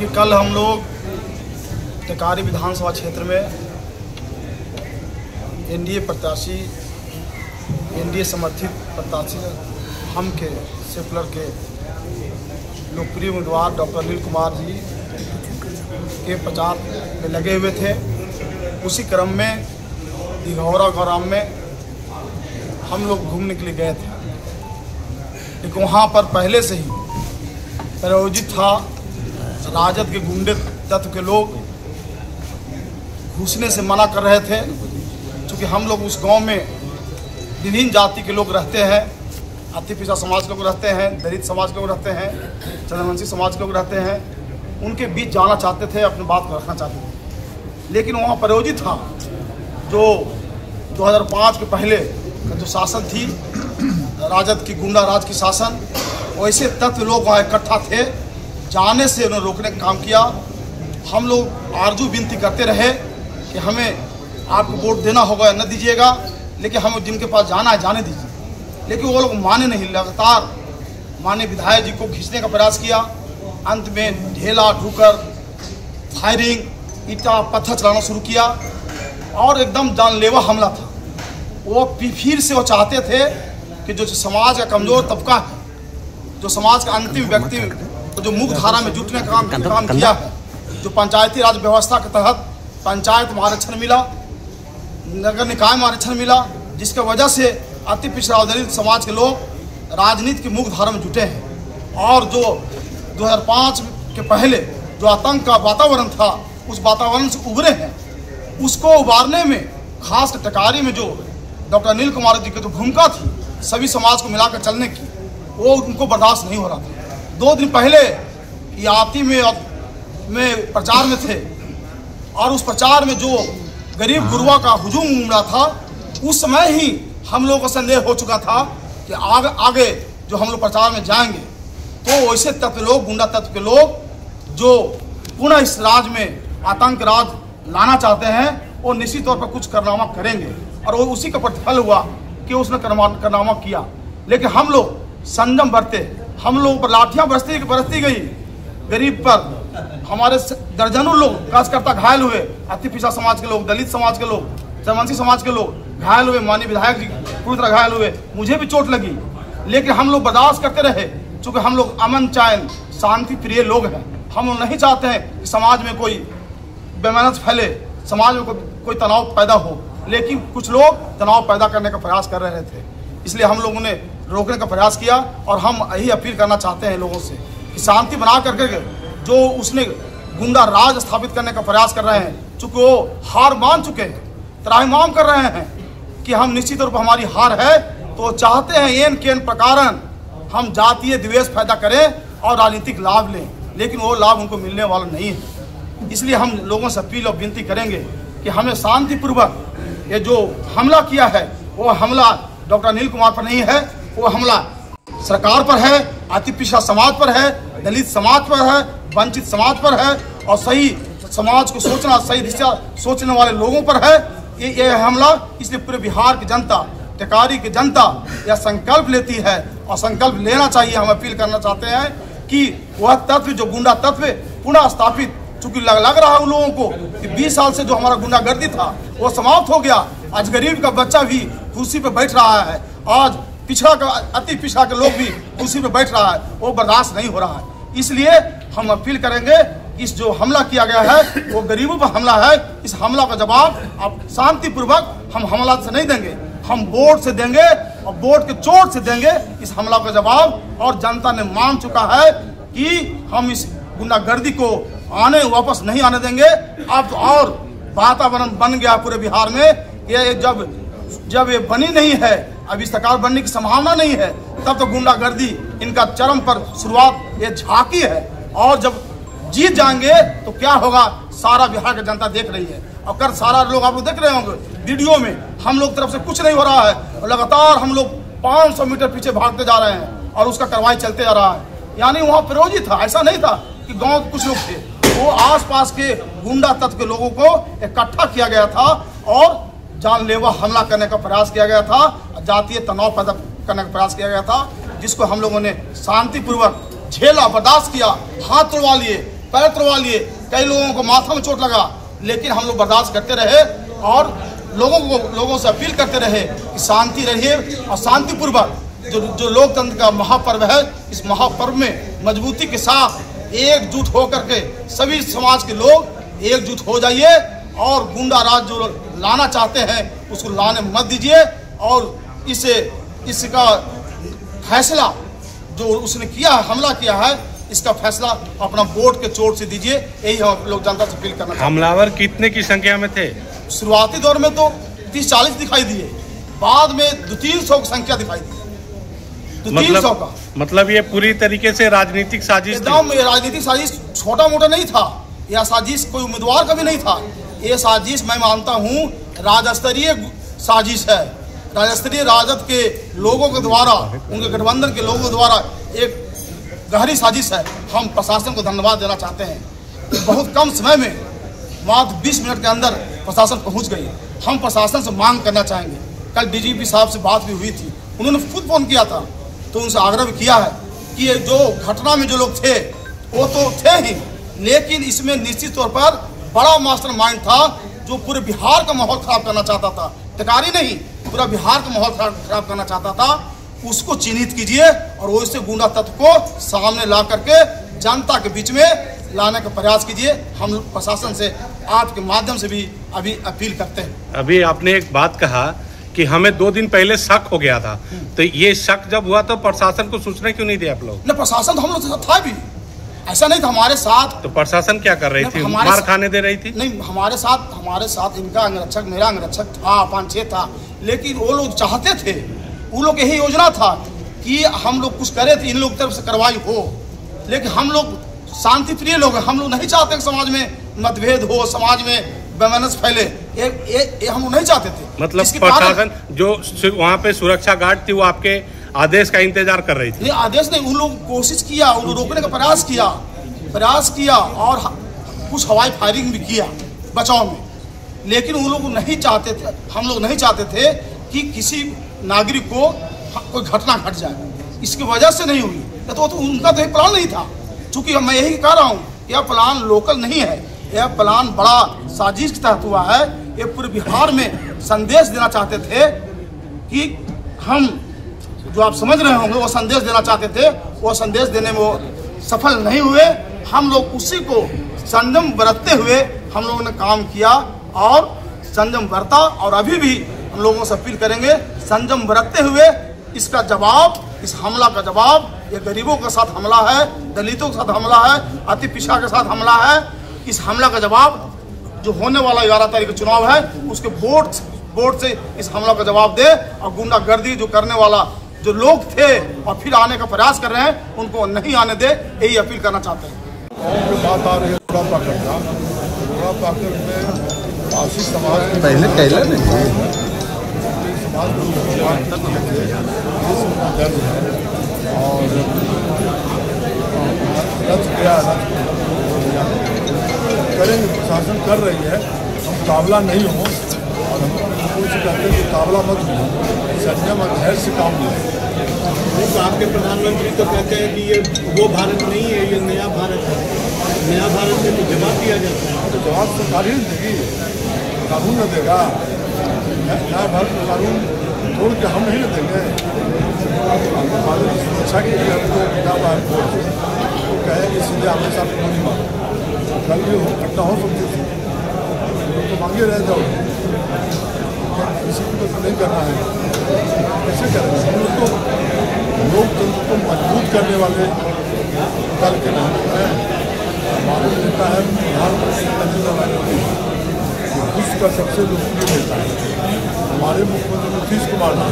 देखिए, कल हम लोग टेकारी विधानसभा क्षेत्र में एनडीए प्रत्याशी, एनडीए समर्थित प्रत्याशी हम के सेकुलर के लोकप्रिय उम्मीदवार डॉक्टर अनिल कुमार जी के प्रचार में लगे हुए थे। उसी क्रम में दिघौरा ग्राम में हम लोग घूमने के लिए गए थे, लेकिन वहाँ पर पहले से ही प्रायोजित था। राजद के गुंडे तत्व के लोग घुसने से मना कर रहे थे, क्योंकि हम लोग उस गांव में विभिन्न जाति के लोग रहते हैं। अति पिछड़ा समाज के लोग रहते हैं, दलित समाज के लोग रहते हैं, चंद्रवंशी समाज के लोग रहते हैं। उनके बीच जाना चाहते थे, अपनी बात को रखना चाहते थे, लेकिन वहाँ प्रायोजित था जो 2005 के पहले का जो शासन थी, राजद की गुंडा राज की शासन, वैसे तत्व लोग वहाँ इकट्ठा थे। जाने से उन्होंने रोकने का काम किया। हम लोग आरजू विनती करते रहे कि हमें आपको वोट देना होगा, न दीजिएगा, लेकिन हमें जिनके पास जाना है जाने दीजिए। लेकिन वो लोग माने नहीं। लगातार माननीय विधायक जी को खींचने का प्रयास किया। अंत में ढेला ढूकर फायरिंग, ईटा पत्थर चलाना शुरू किया और एकदम जानलेवा हमला था। वो फिर से वो चाहते थे कि जो समाज का कमजोर तबका है, जो समाज का अंतिम व्यक्ति तो जो मुख्य धारा में जुटने का काम किया है, जो पंचायती राज व्यवस्था के तहत पंचायत में आरक्षण मिला, नगर निकाय में आरक्षण मिला, जिसके वजह से अति पिछड़ा और दलित समाज के लोग राजनीति की मुख्य धारा में जुटे हैं। और जो 2005 के पहले जो आतंक का वातावरण था, उस वातावरण से उभरे हैं। उसको उबारने में खास टेकारी में जो डॉक्टर अनिल कुमार जी की जो भूमिका थी सभी समाज को मिलाकर चलने की, वो उनको बर्दाश्त नहीं हो रहा था। 2 दिन पहले ये आती में प्रचार में थे और उस प्रचार में जो गरीब गुरुआ का हुजूम उमड़ा था, उस समय ही हम लोगों को संदेह हो चुका था कि आगे जो हम लोग प्रचार में जाएंगे तो वैसे तत्व लोग, गुंडा तत्व के लोग जो पुनः इस राज में आतंक राज लाना चाहते हैं, वो निश्चित तौर पर कुछ कारनामा करेंगे। और वो उसी का प्रतिफल हुआ कि उसने कारनामा किया। लेकिन हम लोग संयम बरते, हम लोगों पर लाठियां बरसती गई। गरीब पर हमारे दर्जनों लोग कार्यकर्ता घायल हुए, अति पिछड़ा समाज के लोग, दलित समाज के लोग, चंद्रवंशी समाज के लोग घायल हुए, माननीय विधायक जी पूरी तरह घायल हुए, मुझे भी चोट लगी। लेकिन हम लोग बर्दाश्त करते रहे, चूँकि हम लोग अमन चैन शांति प्रिय लोग हैं। हम लोग नहीं चाहते हैं कि समाज में कोई बेमैनत फैले, समाज में कोई तनाव पैदा हो, लेकिन कुछ लोग तनाव पैदा करने का प्रयास कर रहे थे। इसलिए हम लोगों ने रोकने का प्रयास किया और हम यही अपील करना चाहते हैं लोगों से कि शांति बना करके जो उसने गुंडा राज स्थापित करने का प्रयास कर रहे हैं, चूँकि वो हार मान चुके हैं, त्राहिमाम कर रहे हैं कि हम निश्चित रूप हमारी हार है, तो चाहते हैं एन केन प्रकारन हम जातीय द्वेष पैदा करें और राजनीतिक लाभ लें, लेकिन वो लाभ उनको मिलने वाला नहीं है। इसलिए हम लोगों से अपील और विनती करेंगे कि हमें शांतिपूर्वक ये जो हमला किया है, वो हमला डॉक्टर अनिल कुमार पर नहीं है, वो हमला सरकार पर है, अति पिछड़ा समाज पर है, दलित समाज पर है, वंचित समाज पर है और सही समाज को सोचना, सही दिशा सोचने वाले लोगों पर है ये हमला। इसलिए पूरे बिहार की जनता, टेकारी की जनता यह संकल्प लेती है और संकल्प लेना चाहिए। हम अपील करना चाहते हैं कि वह तत्व जो गुंडा तत्व पुनः स्थापित, चूंकि लग रहा है उन लोगों को कि 20 साल से जो हमारा गुंडागर्दी था वो समाप्त हो गया। आज गरीब का बच्चा भी कुर्सी पे बैठ रहा है, आज पिछड़ा का अति पिछड़ा के लोग भी कुर्सी पे बैठ रहा है, वो बर्दाश्त नहीं हो रहा है। इसलिए हम अपील करेंगे कि इस जो हमला किया गया है वो गरीबों पर हमला है। इस हमला का जवाब अब शांतिपूर्वक हम हमला से नहीं देंगे, हम वोट से देंगे और वोट के चोट से देंगे इस हमला का जवाब। और जनता ने मान चुका है कि हम इस गुंडागर्दी को वापस नहीं आने देंगे। अब और वातावरण बन गया पूरे बिहार में। ये जब ये बनी नहीं है, अब इस सरकार बनने की संभावना नहीं है, तब तो गुंडागर्दी इनका चरम पर शुरुआत ये झांकी है। और जब जीत जाएंगे तो क्या होगा, सारा बिहार की जनता देख रही है। और कर सारा लोग आप लोग देख रहे होंगे वीडियो में, हम लोग तरफ से कुछ नहीं हो रहा है और लगातार हम लोग 500 मीटर पीछे भागते जा रहे हैं और उसका कार्रवाई चलते जा रहा है। यानी वहाँ प्रायोजित था, ऐसा नहीं था कि गाँव के कुछ लोग थे, वो आसपास के गुंडा तत्व के लोगों को इकट्ठा किया गया था और जानलेवा हमला करने का प्रयास किया गया था, जातीय तनाव पैदा करने का प्रयास किया गया था, जिसको हम लोगों ने शांतिपूर्वक झेला, बर्दाश्त किया, हाथ तोड़वा लिए पैर तोड़वा लिए, कई लोगों को माथा में चोट लगा, लेकिन हम लोग बर्दाश्त करते रहे और लोगों से अपील करते रहे कि शांति रहिए और शांतिपूर्वक जो लोकतंत्र का महापर्व है, इस महापर्व में मजबूती के साथ एकजुट होकर के सभी समाज के लोग एकजुट हो जाइए और गुंडा राज जो लाना चाहते हैं उसको लाने मत दीजिए और इसका फैसला जो उसने किया है, हमला किया है, इसका फैसला अपना वोट के चोट से दीजिए। यही हम लोग जनता से अपील करना चाहते हैं। हमलावर कितने की संख्या में थे? शुरुआती दौर में तो 30-40 दिखाई दिए, बाद में 200-300 की संख्या दिखाई दी। 200-300 का मतलब ये पूरी तरीके से राजनीतिक साजिश एकदम राजनीतिक साजिश, छोटा मोटा नहीं था यह साजिश, कोई उम्मीदवार का भी नहीं था। ये साजिश मैं मानता हूँ राजस्तरीय साजिश है, राजस्तरीय राजद के लोगों के द्वारा, उनके गठबंधन के लोगों द्वारा एक गहरी साजिश है। हम प्रशासन को धन्यवाद देना चाहते हैं। बहुत कम समय में मात्र 20 मिनट के अंदर प्रशासन पहुंच गई। हम प्रशासन से मांग करना चाहेंगे, कल डीजीपी साहब से बात भी हुई थी, उन्होंने खुद फोन किया था, तो उनसे आग्रह भी किया है कि ये जो घटना में जो लोग थे वो तो थे ही, लेकिन इसमें निश्चित तौर पर बड़ा मास्टरमाइंड था जो पूरे बिहार का माहौल खराब करना चाहता था। टिकारी नहीं, पूरा बिहार का माहौल खराब करना चाहता था। उसको चिन्हित कीजिए और वैसे गुंडा तत्व को सामने ला करके जनता के बीच में लाने का प्रयास कीजिए। हम प्रशासन से आपके माध्यम से भी अभी अपील करते हैं। अभी आपने एक बात कहा कि हमें 2 दिन पहले शक हो गया था, तो ये शक जब हुआ तो प्रशासन को सूचना क्यों नहीं दिया आप लोग? न, प्रशासन तो हम लोग था भी, ऐसा नहीं था हमारे साथ। तो प्रशासन क्या कर रही थी? मार खाने दे रही थी? नहीं, हमारे साथ इनका अंगरक्षक, मेरा अंगरक्षक था, 5-6 था, लेकिन वो लोग चाहते थे, वो लोग यही योजना था कि हम लोग कुछ करें तो इन लोग तरफ से कार्रवाई हो, लेकिन हम लोग शांति प्रिय लोग हैं, हम लोग नहीं चाहते कि समाज में मतभेद हो, समाज में बेमनस फैले, ये हम लोग नहीं चाहते थे। मतलब प्रशासन जो वहाँ पे सुरक्षा गार्ड थी वो आपके आदेश का इंतजार कर रही थी? आदेश नहीं, उन लोग कोशिश किया, उन लोग रोकने का प्रयास किया और कुछ हवाई फायरिंग भी किया बचाव में, लेकिन उन लोग नहीं चाहते थे, हम लोग नहीं चाहते थे कि किसी नागरिक को कोई घटना घट जाए, इसकी वजह से नहीं हुई। तो उनका तो एक प्लान नहीं था, चूंकि मैं यही कह रहा हूँ, यह प्लान लोकल नहीं है, यह प्लान बड़ा साजिश के तहत हुआ है। ये पूरे बिहार में संदेश देना चाहते थे कि हम, जो आप समझ रहे होंगे, वो संदेश देना चाहते थे, वो संदेश देने में वो सफल नहीं हुए। हम लोग उसी को संयम बरतते हुए हम लोगों ने काम किया और संयम बरता, और अभी भी हम लोगों से अपील करेंगे संयम बरतते हुए इसका जवाब, इस हमला का जवाब, ये गरीबों के साथ हमला है, दलितों के साथ हमला है, अति पिछड़ा के साथ हमला है। इस हमला का जवाब जो होने वाला 11 तारीख का चुनाव है, उसके वोट से इस हमला का जवाब दे और गुंडागर्दी जो करने वाला जो लोग थे और फिर आने का प्रयास कर रहे हैं, उनको नहीं आने दे, यही अपील करना चाहते हैं। बात आ रही है आशी समाज पहले और रथ गया करेंगे, प्रशासन कर रही है, हम काबला नहीं हो और हम उनसे कहते हैं कि काबला मत हो, संयम और धैर्य से काम लें। तो आपके प्रधानमंत्री तो कहते हैं कि ये वो भारत नहीं है, ये नया भारत है, नया भारत में तो जवाब दिया जाता है। तो जवाब सरकार ही देगी, कानून न देगा, नया भारत में कानून तोड़ के हम नहीं देंगे। सुरक्षा के लिए हमको बिना बाहर वो कहे कि सीधे हमारे साथ गोली मारो, कल भी घटना हो सकती थी, तो मांगे रह जाओ, किसी को तो नहीं करना है, कैसे करेंगे? हम लोग तो लोकतंत्र को मजबूत करने वाले दल के नाम है। हमारे नेता है प्रधानमंत्री नरेंद्र मोदी, विश्व का सबसे लोकप्रिय नेता है। हमारे मुख्यमंत्री नीतीश कुमार जी,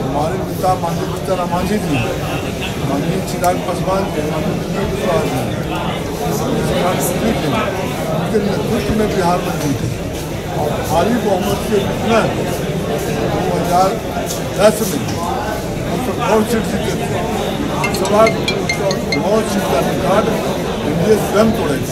हमारे नेता माननीय जीतन राम जी, माननीय चिराग पासवान जी, माननीय कुशवाहा जी, उनके नेतृत्व में बिहार में जीते और भारी बहुमत से जितना 2010 में 9 सीट जीते थे, 9 सीट का रिकॉर्ड एनडीए स्वयं तोड़ेंगे।